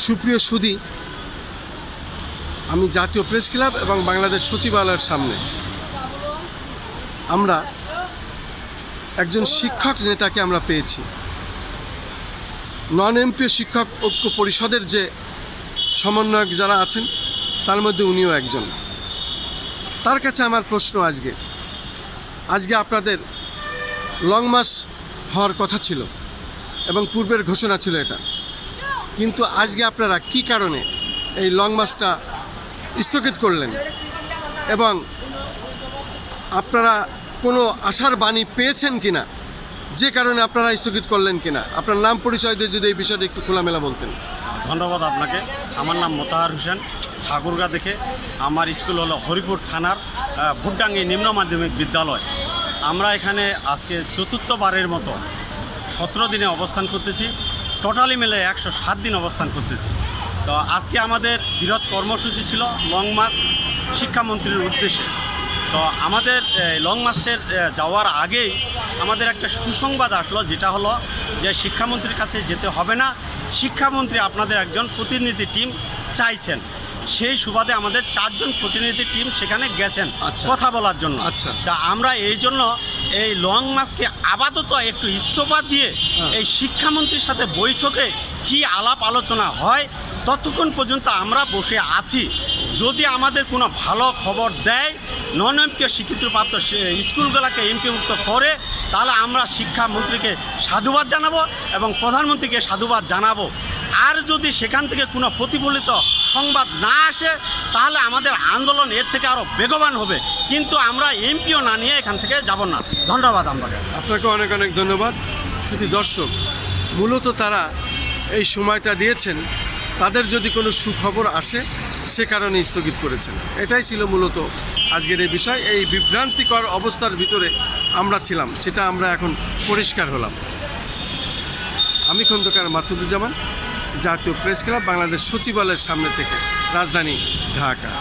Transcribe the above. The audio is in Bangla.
সুপ্রিয় সুধী, আমি জাতীয় প্রেস ক্লাব এবং বাংলাদেশ সচিবালয়ের সামনে আমরা একজন শিক্ষক নেতাকে আমরা পেয়েছি। নন এমপিও শিক্ষক ঐক্য পরিষদের যে সমন্বয়ক যারা আছেন তার মধ্যে উনিও একজন। তার কাছে আমার প্রশ্ন, আজকে আপনাদের লং মার্চ হওয়ার কথা ছিল এবং পূর্বের ঘোষণা ছিল এটা, কিন্তু আজকে আপনারা কি কারণে এই লং মার্চটা স্থগিত করলেন এবং আপনারা কোনো আশার বাণী পেয়েছেন কিনা, যে কারণে আপনারা স্থগিত করলেন কিনা? আপনার নাম পরিচয় দিয়ে যদি এই বিষয়টা একটু খোলামেলা বলতেন। ধন্যবাদ আপনাকে। আমার নাম মোতাহার হোসেন, ঠাকুরগা থেকে। আমার স্কুল হলো হরিপুর থানার ভুটডাঙ্গি নিম্ন মাধ্যমিক বিদ্যালয়। আমরা এখানে আজকে চতুর্থবারের মতো 17 দিনে অবস্থান করতেছি। টোটালি মিলে 107 দিন অবস্থান করতেছি। তো আজকে আমাদের বৃহৎ কর্মসূচি ছিল লং মার্চ শিক্ষামন্ত্রীর উদ্দেশ্যে। তো আমাদের লং মার্চের যাওয়ার আগেই আমাদের একটা সুসংবাদ আসলো, যেটা হলো যে শিক্ষামন্ত্রীর কাছে যেতে হবে না, শিক্ষামন্ত্রী আপনাদের একজন প্রতিনিধি টিম চাইছেন। সেই সুবাদে আমাদের 4 জন প্রতিনিধি টিম সেখানে গেছেন কথা বলার জন্য। তা আমরা এই জন্য এই লং মার্চকে আপাতত একটু ইস্তফা দিয়ে এই শিক্ষামন্ত্রীর সাথে বৈঠকে কি আলাপ আলোচনা হয় ততক্ষণ পর্যন্ত আমরা বসে আছি। যদি আমাদের কোনো ভালো খবর দেয়, নন এমপিও স্বীকৃতিপ্রাপ্ত স্কুলগুলোকে এমপিভুক্ত করে, তাহলে আমরা শিক্ষামন্ত্রীকে সাধুবাদ জানাবো এবং প্রধানমন্ত্রীকে সাধুবাদ জানাবো। আর যদি সেখান থেকে কোনো প্রতিফলিত সংবাদ না আসে, তাহলে আমাদের আন্দোলন এর থেকে আরও বেগবান হবে, কিন্তু আমরা এমপিও না নিয়ে এখান থেকে যাব না। ধন্যবাদ আপনাকে অনেক অনেক ধন্যবাদ। শুধু দর্শক, মূলত তারা এই সময়টা দিয়েছেন, তাদের যদি কোনো সুখবর আসে সে কারণে স্থগিত করেছেন। এটাই ছিল মূলত আজকের এই বিষয়। এই বিভ্রান্তিকর অবস্থার ভিতরে আমরা ছিলাম, সেটা আমরা এখন পরিষ্কার হলাম। আমি খন্দকার মাসুদুজ্জামান, জাতীয় প্রেস ক্লাব, বাংলাদেশ সচিবালয়ের সামনে থেকে, রাজধানী ঢাকা।